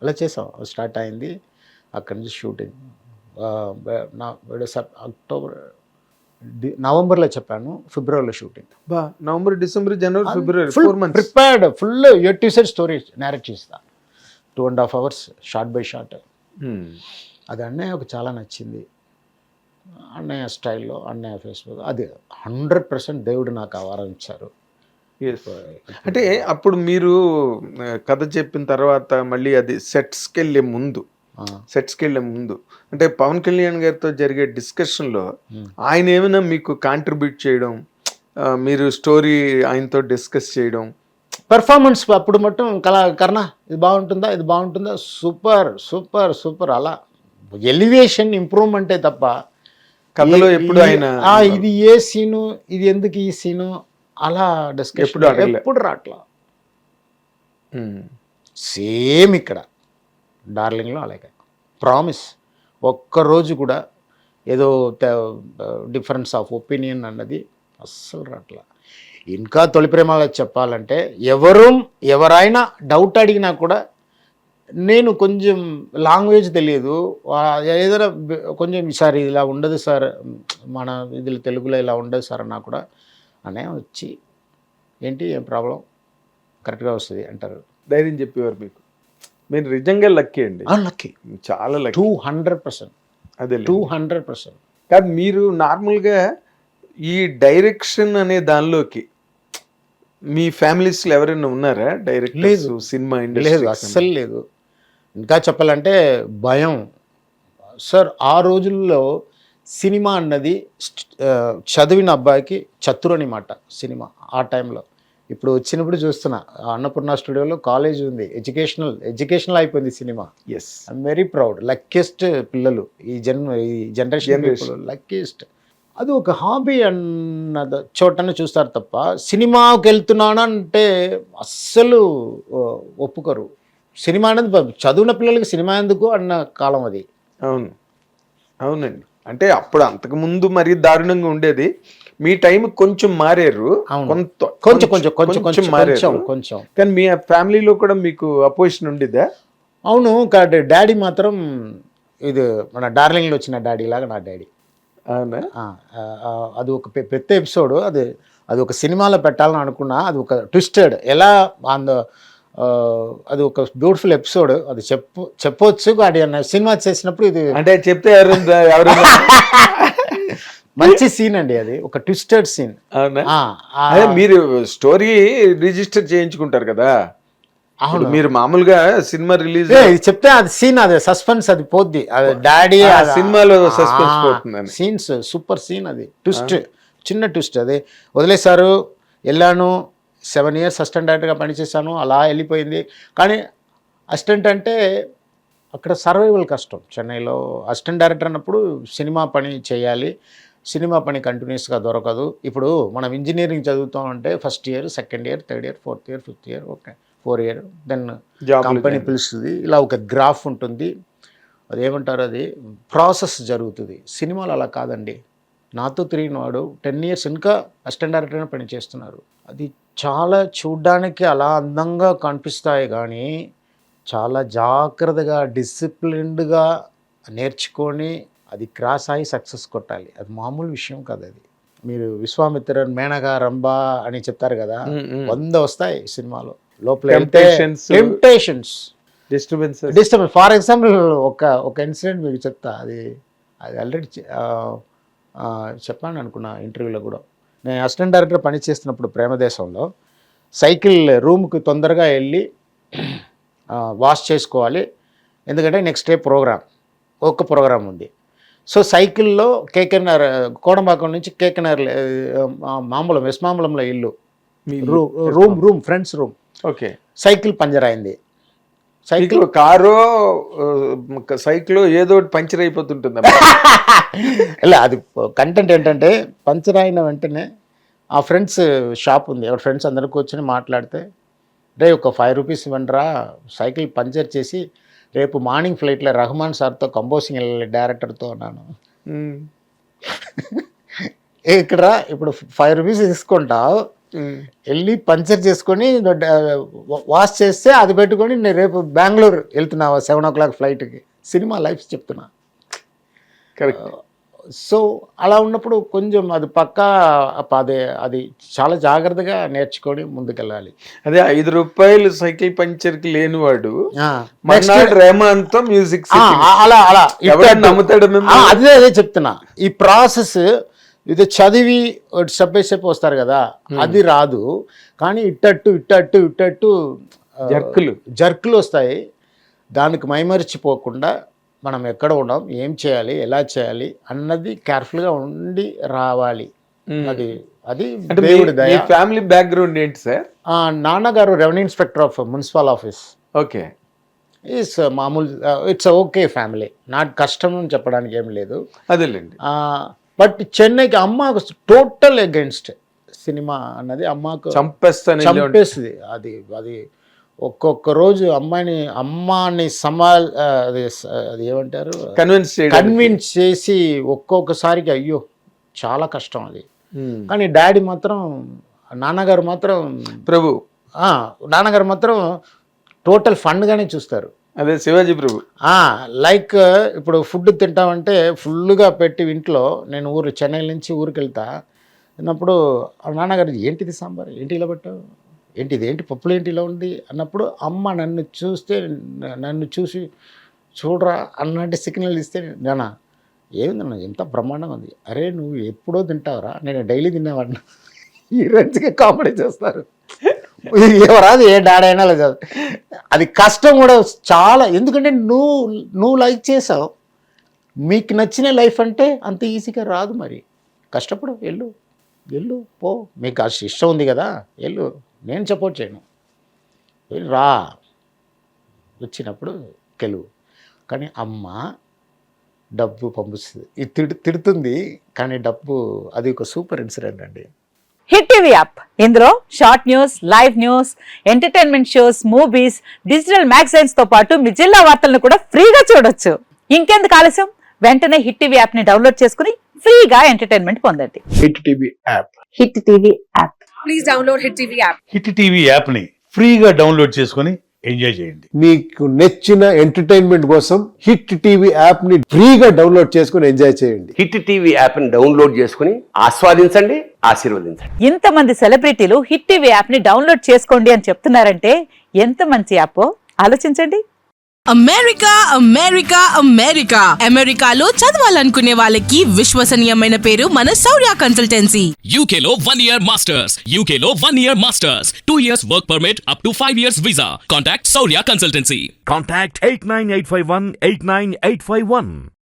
అలా చేసాం. స్టార్ట్ అయింది. అక్కడి నుంచి షూటింగ్. అక్టోబర్ నవంబర్‌లో చెప్పాను. ఫిబ్రవరిలో shooting. November, December, January, February full 4 months. Prepared, full A to Z story narrate చేస్తా. 2.5 hours షార్ట్ బై షార్ట్. అది అన్నయ్యకు చాలా నచ్చింది. అన్నయ్య స్టైల్లో, అన్నయ్య ఫేస్‌బుక్ అది 100% దేవుడు నాకు ఆ వరం ఇచ్చారు. అంటే అప్పుడు మీరు కథ చెప్పిన తర్వాత మళ్ళీ అది సెట్స్కి వెళ్ళే ముందు అంటే పవన్ కళ్యాణ్ గారితో జరిగే డిస్కషన్లో ఆయన ఏమైనా మీకు కాంట్రిబ్యూట్ చేయడం, మీరు స్టోరీ ఆయనతో డిస్కస్ చేయడం, పెర్ఫార్మెన్స్ అప్పుడు మొత్తం కర్ణ ఇది బాగుంటుందా, సూపర్ సూపర్ సూపర్, అలా ఎలివేషన్ ఇంప్రూవ్మెంటే తప్ప కథలో ఎప్పుడు ఆయన ఇది ఏ సీను, ఇది ఎందుకు ఈ సీను అలా డిస్కషన్ ఎప్పుడు రాట్లా. సేమ్ ఇక్కడ డార్లింగ్లో అలాగే ప్రామిస్, ఒక్కరోజు కూడా ఏదో డిఫరెన్స్ ఆఫ్ ఒపీనియన్ అన్నది అస్సలు రాట్లా. ఇంకా తొలి ప్రేమలో చెప్పాలంటే ఎవరైనా డౌట్ అడిగినా కూడా నేను కొంచెం లాంగ్వేజ్ తెలియదు, ఏదైనా కొంచెం సార్ ఇలా ఉండదు సార్, మన ఇది తెలుగులో ఇలా ఉండదు సార్ అన్నా కూడా అనే వచ్చి ఏంటి ఏం ప్రాబ్లం కరెక్ట్గా వస్తుంది అంటారు. ధైర్యం చెప్పేవారు మీకు. మీరు నిజంగా లక్కీ అండి. లక్కీ, చాలా లక్కీ. 200%. అదే 200%. కాదు, మీరు నార్మల్గా ఈ డైరెక్షన్ అనే దానిలోకి మీ ఫ్యామిలీస్లో ఎవరైనా ఉన్నారా డైరెక్ట్? లేదు, సినిమా లేదు, ఇండస్ట్రీ అస్సలు లేదు. ఇంకా చెప్పాలంటే భయం సార్. ఆ రోజుల్లో సినిమా అన్నది చదివిన అబ్బాయికి చతురు అని మాట సినిమా ఆ టైంలో. ఇప్పుడు వచ్చినప్పుడు చూస్తున్నా అన్నపూర్ణ స్టూడియోలో కాలేజ్ ఉంది, ఎడ్యుకేషనల్ అయిపోయింది cinema. Yes, I'm very proud. Luckiest పిల్లలు ఈ జనరేషన్ లక్కీయెస్ట్. అది ఒక హాబీ అన్న చోటనే చూస్తారు తప్ప సినిమాకి వెళ్తున్నానంటే అస్సలు ఒప్పుకోరు. సినిమా అనేది చదువున్న పిల్లలకి సినిమా ఎందుకు అన్న కాలం అది. అవునండి. అంటే అప్పుడు అంతకుముందు మరీ దారుణంగా ఉండేది. మీ టైం కొంచెం మారారు, కొంచెం మారారు కొంచెం. కానీ మీ ఫ్యామిలీలో కూడా మీకు అపోజిషన్ ఉండేదా? అవును, డాడీ మాత్రం ఇది మన డార్లింగ్లో వచ్చిన డాడీ లాగా నా డాడీ. అవునా? అది ఒక పెద్ద ఎపిసోడ్. అది ఒక సినిమాలో పెట్టాలని అనుకున్నా. అది ఒక ట్విస్టెడ్ ఎలా అది ఒక బ్యూటిఫుల్ ఎపిసోడ్. అది చెప్పవచ్చు. అది సినిమా చేసినప్పుడు ఇది అంటే చెప్తే ఎవరు మంచి సీన్ అండి. అది ఒక ట్విస్టెడ్ సీన్. అవునా? మీరు స్టోరీ రిజిస్టర్ చేయించుకుంటారు కదా. అవును, మీరు మామూలుగా సినిమా రిలీజ్ చెప్తే అది సీన్, అది సస్పెన్స్, అది పోద్ది. అది డాడీ సినిమాలో సస్పెన్స్ పోతుంది. Scenes super scene. అది ట్విస్ట్, చిన్న ట్విస్ట్. అది వదిలేశారు. వెళ్ళాను, 7 years అసిస్టెంట్ డైరెక్టర్గా పనిచేశాను. అలా వెళ్ళిపోయింది. కానీ అసిస్టెంట్ అంటే అక్కడ సర్వైవల్ కష్టం. చెన్నైలో అసిస్టెంట్ డైరెక్టర్ అన్నప్పుడు సినిమా పని చేయాలి. సినిమా పని కంటిన్యూస్గా దొరకదు. ఇప్పుడు మనం ఇంజనీరింగ్ చదువుతామంటే first year, second year, third year, fourth year, fifth year, okay 4 years, then company పిలుస్తుంది. ఇలా ఒక గ్రాఫ్ ఉంటుంది. అదేమంటారు, అది ప్రాసెస్ జరుగుతుంది. సినిమాలు అలా కాదండి. నాతో తిరిగిన వాడు 10 years ఇంకా అసిస్టెంట్ డైరెక్టర్గా పని చేస్తున్నారు. అది చాలా చూడ్డానికి అలా అందంగా కనిపిస్తాయి కానీ చాలా జాగ్రత్తగా డిసిప్లిన్డ్గా నేర్చుకొని అది క్రాస్ అయ్యి సక్సెస్ కొట్టాలి. అది మామూలు విషయం కాదు. అది మీరు విశ్వామిత్రన్, మేనగా, రంభ అని చెప్తారు కదా, 100 వస్తాయి సినిమాలో. లోపల టెంప్టేషన్స్, డిస్టర్బెన్స్. ఫర్ ఎగ్జాంపుల్ ఒక ఇన్సిడెంట్ మీకు చెప్తా. అది ఆల్రెడీ చెప్పాను అనుకున్నా ఇంటర్వ్యూలో కూడా. నేను అసిస్టెంట్ డైరెక్టర్ పని చేస్తున్నప్పుడు ప్రేమదేశంలో సైకిల్ రూమ్కి తొందరగా వెళ్ళి వాష్ చేసుకోవాలి, ఎందుకంటే నెక్స్ట్ డే ఒక ప్రోగ్రామ్ ఉంది. సో సైకిల్లో కేకెన్ఆర్, కోడంబాకం నుంచి కేకెన్ఆర్ మామూలు వెస్మాంబలంలో ఇల్లు, room friends room. Okay, cycle puncture అయింది. సైకిల్ కారు సైకిల్ ఏదో పంచర్ అయిపోతుంటుంది. ఇలా అది కంటెంట్ ఏంటంటే పంచర్ అయిన వెంటనే ఆ ఫ్రెండ్స్ షాప్ ఉంది, ఎవరి ఫ్రెండ్స్ అందరూ కూర్చొని మాట్లాడితే, రే ఒక 5 rupees ఇవ్వండిరా, సైకిల్ పంచర్ చేసి రేపు మార్నింగ్ ఫ్లైట్లో రహమాన్ సార్తో కంపోజింగ్ వెళ్ళాలి డైరెక్టర్తో అన్నాను. ఇక్కడ ఇప్పుడు 5 rupees తీసుకుంటావు, వెళ్ళి పంచర్ చేసుకొని వాష్ చేస్తే అది పెట్టుకొని నేను రేపు బెంగళూరు వెళ్తున్నా 7 o'clock ఫ్లైట్కి. సినిమా లైఫ్ చెప్తున్నా. కరెక్ట్. సో అలా ఉన్నప్పుడు కొంచెం అది పక్కా అది చాలా జాగ్రత్తగా నేర్చుకొని ముందుకెళ్ళాలి. అదే 5 రూపాయలు సైకిల్ పంచర్కి లేనివాడు Next రెహమాన్తో మ్యూజిక్ అలా అలా నమ్ముతాడు. అదే చెప్తున్నా. ఈ ప్రాసెస్ ఇది చదివి స్టెప్ బై స్టెప్ వస్తారు కదా, అది రాదు. కానీ ఇట్టట్టు జర్కులు వస్తాయి. దానికి మైమరిచిపోకుండా మనం ఎక్కడ ఉన్నాం, ఏం చేయాలి, ఎలా చేయాలి అన్నది కేర్ఫుల్గా ఉండి రావాలి. అది దేవుడి దయ. ఫ్యామిలీ బ్యాక్గ్రౌండ్ ఏంటి సార్? నాన్నగారు revenue inspector of municipal office. Okay. మామూలు ఇట్స్ ఓకే ఫ్యామిలీ, నాట్ కష్టం అని చెప్పడానికి ఏం లేదు. అదేలేండి. బట్ చెన్నైకి అమ్మ టోటల్ అగెన్స్ట్ సినిమా అన్నది. అమ్మకు చంపేస్తుంది. అది ఒక్కొక్క రోజు అమ్మాని అది ఏమంటారు, కన్విన్స్ చేసి ఒక్కొక్కసారిగా అయ్యో చాలా కష్టం అది. కానీ డాడీ మాత్రం, నాన్నగారు మాత్రం టోటల్ ఫండ్గానే చూస్తారు. అదే శివాజీ ప్రభు. లైక్ ఇప్పుడు ఫుడ్ తింటామంటే ఫుల్గా పెట్టి ఇంట్లో, నేను చెన్నై నుంచి ఊరికి వెళ్తా అన్నప్పుడు నాన్నగారు ఏంటిది సాంబార్, ఏంటి ఇలా పెట్టావు, ఏంటి పప్పులు ఏంటి ఇలా ఉంది అన్నప్పుడు అమ్మ నన్ను చూసి చూడరా అన్నట్టు సిగ్నల్ ఇస్తే, నాన్న ఏమిందన్న ఎంత బ్రహ్మాండంగా ఉంది, అరే నువ్వు ఎప్పుడో తింటావురా, నేను డైలీ తినేవాడిని. ఈ రేంజ్గా కామెడీ చేస్తారు. ఎవరాదు ఏ డాడైనా లేదు. అది కష్టం కూడా చాలా. ఎందుకంటే నువ్వు లైక్ చేసావు, మీకు నచ్చిన లైఫ్ అంటే అంత ఈజీగా రాదు. మరి కష్టపడు, వెళ్ళు పో, మీకు ఆ ఇష్టం ఉంది కదా వెళ్ళు, నేను సపోర్ట్ చేయను, వెళ్ళి రా, వచ్చినప్పుడు గెలువు. కానీ అమ్మ డబ్బు పంపిస్తుంది, ఇది తిడుతుంది కానీ డబ్బు, అది ఒక సూపర్ ఇన్సిడెంట్ అండి. హిట్ టీవీ యాప్, ఇందులో short news, live news, entertainment shows, movies, digital magazines తో పాటు మీ జిల్లా వార్తలను కూడా ఫ్రీగా చూడొచ్చు. ఇంకెందుకు ఆలస్యం, వెంటనే హిట్ టీవీ యాప్ ని డౌన్లోడ్ చేసుకుని ఫ్రీగా ఎంటర్టైన్మెంట్ పొందండి. Hit TV app. Hit TV app. Please download hit TV app. Hit TV app ని ఫ్రీగా డౌన్లోడ్ చేసుకుని ఎంజాయ్ చేయండి. మీకు నచ్చిన ఎంటర్టైన్మెంట్ కోసం హిట్ టీవీ యాప్ ని ఫ్రీగా డౌన్లోడ్ చేసుకుని ఎంజాయ్ చేయండి. హిట్ టీవీ యాప్ ని డౌన్లోడ్ చేసుకుని ఆస్వాదించండి, ఆశీర్వదించండి. ఇంతమంది సెలబ్రిటీలు హిట్ టీవీ యాప్ ని డౌన్లోడ్ చేసుకోండి అని చెప్తున్నారంటే ఎంత మంచి యాప్ ఆలోచించండి. అమెరికాలో చదవాలనుకునే వాళ్ళకి విశ్వసనీయమైన పేరు మన శౌర్య కన్సల్టెన్సీ. UK లో 1 year masters, UK లో 1 year masters, 2 years work permit up to 5 years visa. Contact Saurya Consultancy. Contact 89851 89851.